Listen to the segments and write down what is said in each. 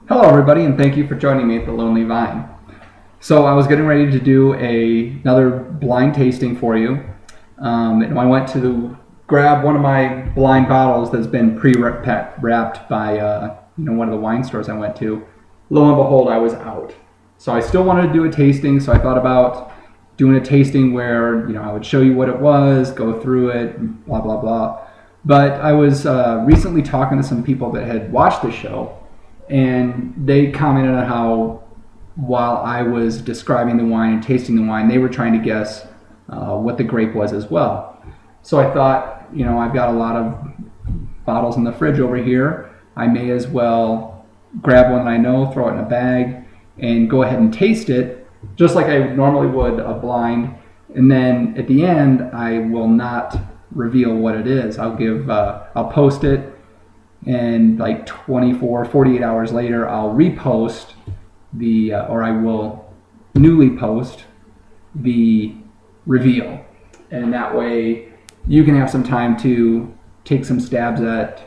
Hello everybody, and thank you for joining me at the Lonely Vine. So I was getting ready to do another blind tasting for you, and I went to grab one of my blind bottles that's been pre-wrapped by one of the wine stores I went to. Lo and behold, I was out. So I still wanted to do a tasting, so I thought about doing a tasting where I would show you what it was, go through it, blah blah blah. But I was recently talking to some people that had watched the show, and they commented on how while I was describing the wine and tasting the wine, they were trying to guess what the grape was as well. So I thought, I've got a lot of bottles in the fridge over here. I may as well grab one that I know, throw it in a bag, and go ahead and taste it, just like I normally would a blind. And then at the end, I will not reveal what it is. I'll post it, and like 48 hours later, I'll repost or I will newly post the reveal. And that way you can have some time to take some stabs at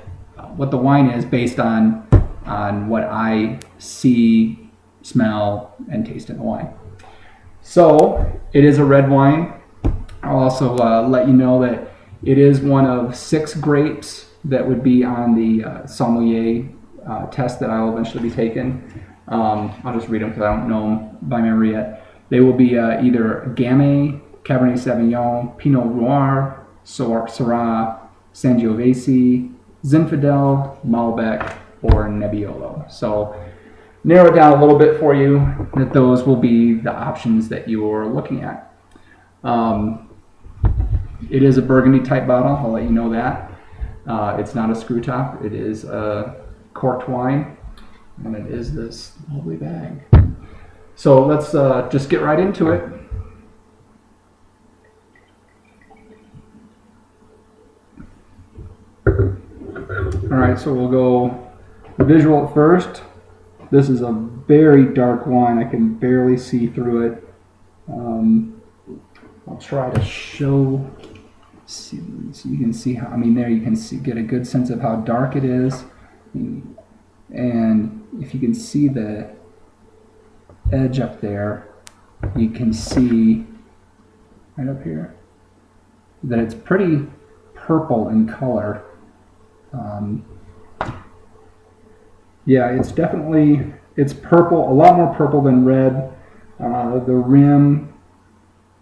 what the wine is based on what I see, smell, and taste in the wine. So it is a red wine. I'll also let you know that it is one of 6 grapes that would be on the sommelier test that I'll eventually be taking. I'll just read them because I don't know them by memory yet. They will be either Gamay, Cabernet Sauvignon, Pinot Noir, Syrah, Sangiovese, Zinfandel, Malbec, or Nebbiolo. So narrow it down a little bit for you, that those will be the options that you are looking at. It is a Burgundy type bottle, I'll let you know that. It's not a screw top, it is a corked wine, and it is this lovely bag. So let's just get right into it. Alright, so we'll go visual at first. This is a very dark wine, I can barely see through it. I'll try to show, so you can see how, there you can get a good sense of how dark it is. And if you can see the edge up there, you can see right up here that it's pretty purple in color. Yeah, it's purple, a lot more purple than red. The rim,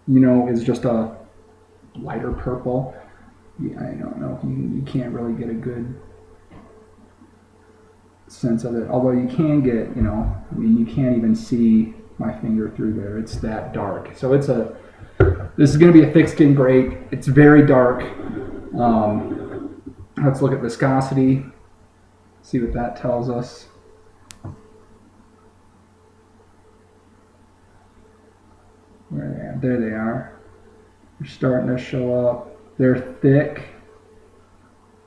is just a lighter purple. Yeah, I don't know if you can't really get a good sense of it, although you can get, you can't even see my finger through there. It's that dark. So this is going to be a thick skin grape. It's very dark. Let's look at viscosity, see what that tells us. Where are they at? There they are. They're starting to show up. They're thick,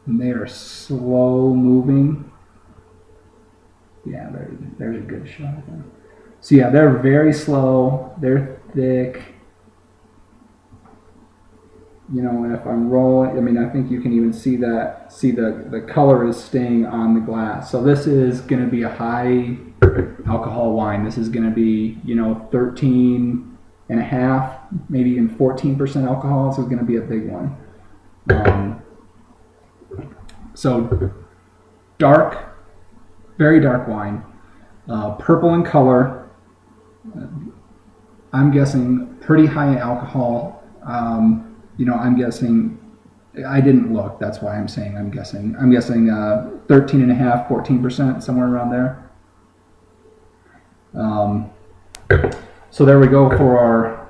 and they are slow moving. Yeah, there's a good shot of them. So yeah, they're very slow. They're thick. If I'm rolling, I think you can even see that. See the color is staying on the glass. So this is going to be a high alcohol wine. This is going to be 13.5, maybe even 14% alcohol. This is going to be a big one. So dark, very dark wine, purple in color. I'm guessing pretty high in alcohol. I'm guessing, I didn't look, that's why I'm saying I'm guessing. I'm guessing 13.5, 14%, somewhere around there. So there we go for our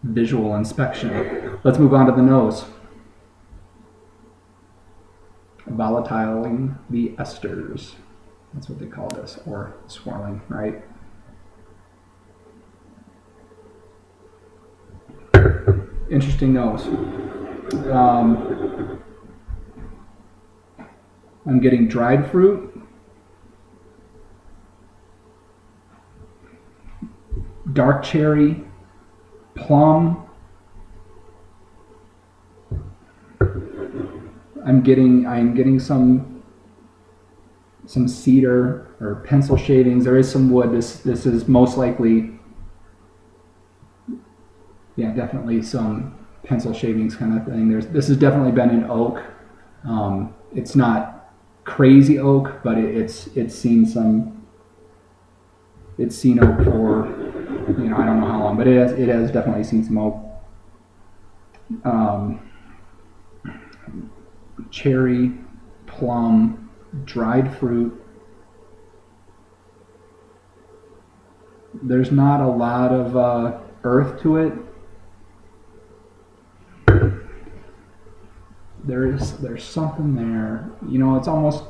visual inspection. Let's move on to the nose. Volatiling the esters. That's what they call this, or swirling, right? Interesting nose. I'm getting dried fruit, dark cherry, plum. I'm getting some some cedar or pencil shavings. There is some wood. This is most likely, yeah, definitely some pencil shavings kind of thing. This has definitely been an oak. It's not crazy oak, but it's seen oak for, I don't know how long, but it has definitely seen some oak. Cherry, plum, dried fruit. There's not a lot of earth to it. There's something there. It's almost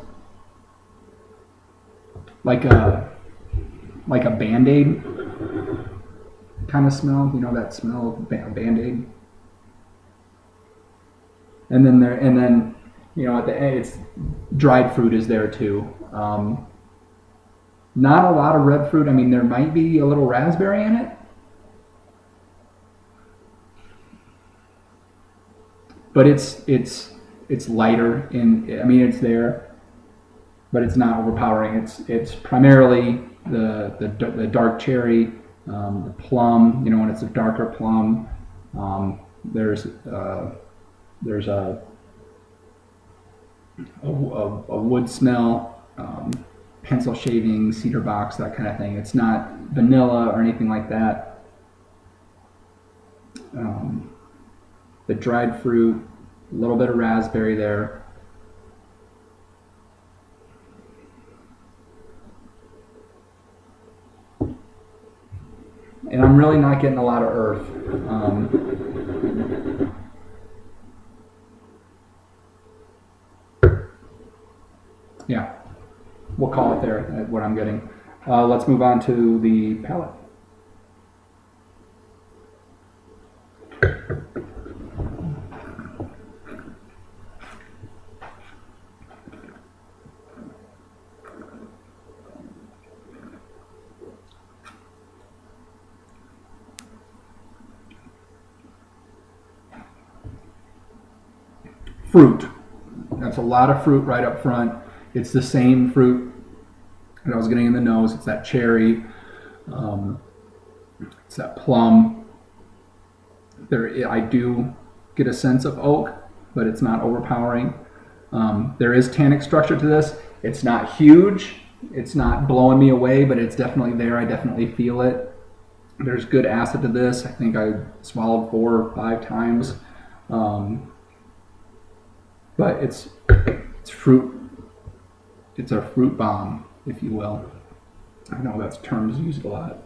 like a Band-Aid kind of smell. That smell of Band-Aid. And then at the end, it's dried fruit is there too. Not a lot of red fruit. I mean, there might be a little raspberry in it, but it's lighter it's there, but it's not overpowering. It's primarily the dark cherry, the plum. When it's a darker plum, there's a wood smell, pencil shaving, cedar box, that kind of thing. It's not vanilla or anything like that. The dried fruit, a little bit of raspberry there. And I'm really not getting a lot of earth. Yeah, we'll call it there at what I'm getting. Let's move on to the palate. Fruit. That's a lot of fruit right up front. It's the same fruit that I was getting in the nose. It's that cherry. It's that plum. I do get a sense of oak, but it's not overpowering. There is tannic structure to this. It's not huge. It's not blowing me away, but it's definitely there. I definitely feel it. There's good acid to this. I think I swallowed 4 or 5 times. But it's fruit. It's a fruit bomb, if you will. I know that's terms used a lot.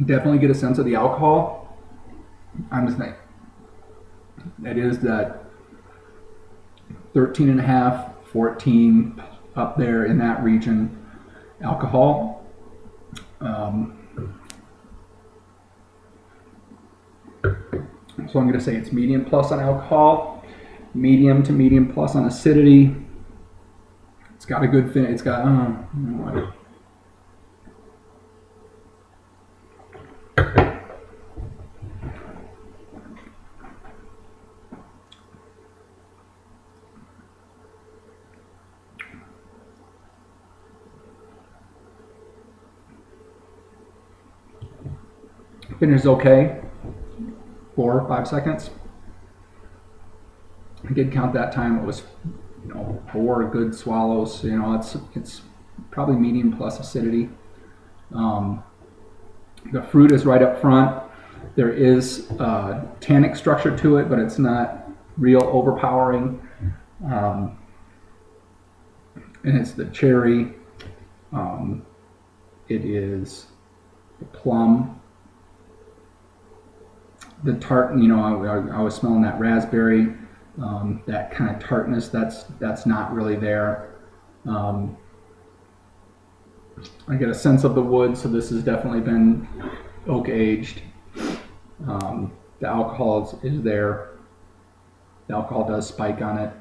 Definitely get a sense of the alcohol. I'm just saying, it is that 13.5, 14 up there in that region alcohol. So I'm going to say it's medium plus on alcohol, medium to medium plus on acidity. It's got a good finish. It's got finish is okay. 4 or 5 seconds. I did count that time. It was 4 good swallows. It's probably medium plus acidity. The fruit is right up front. There is tannic structure to it, but it's not real overpowering. And it's the cherry. It is the plum. The tart, I was smelling that raspberry, that kind of tartness. That's not really there. I get a sense of the wood, so this has definitely been oak aged. The alcohol is there. The alcohol does spike on it.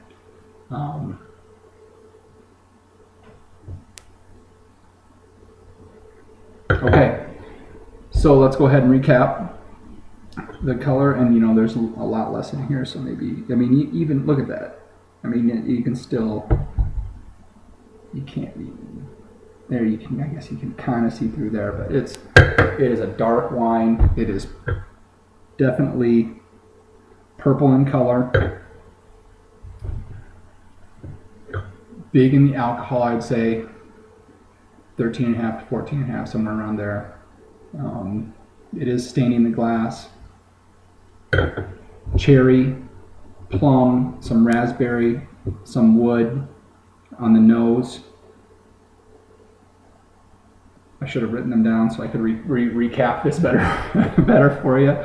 So let's go ahead and recap the color, and you know there's a lot less in here, so maybe, I mean, even look at that. I mean, you can still, you can't even, there you can, I guess you can kind of see through there, but it is a dark wine. It is definitely purple in color, big in the alcohol. I'd say 13.5 to 14.5, somewhere around there. It is staining the glass. Cherry, plum, some raspberry, some wood on the nose. I should have written them down so I could recap this better better for you.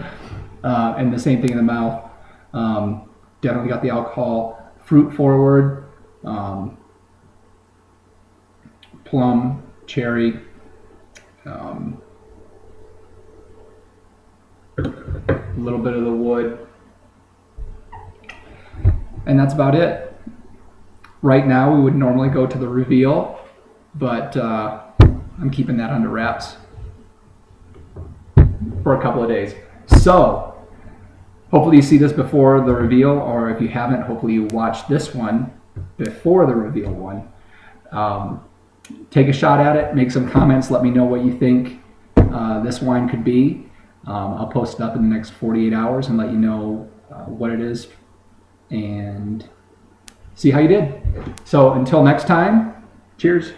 And the same thing in the mouth. Definitely got the alcohol. Fruit forward, plum, cherry, a little bit of the wood, and that's about it. Right now we would normally go to the reveal, but I'm keeping that under wraps for a couple of days. So hopefully you see this before the reveal, or if you haven't, hopefully you watch this one before the reveal one. Take a shot at it, make some comments, let me know what you think this wine could be. I'll post it up in the next 48 hours and let you know what it is and see how you did. So until next time, cheers.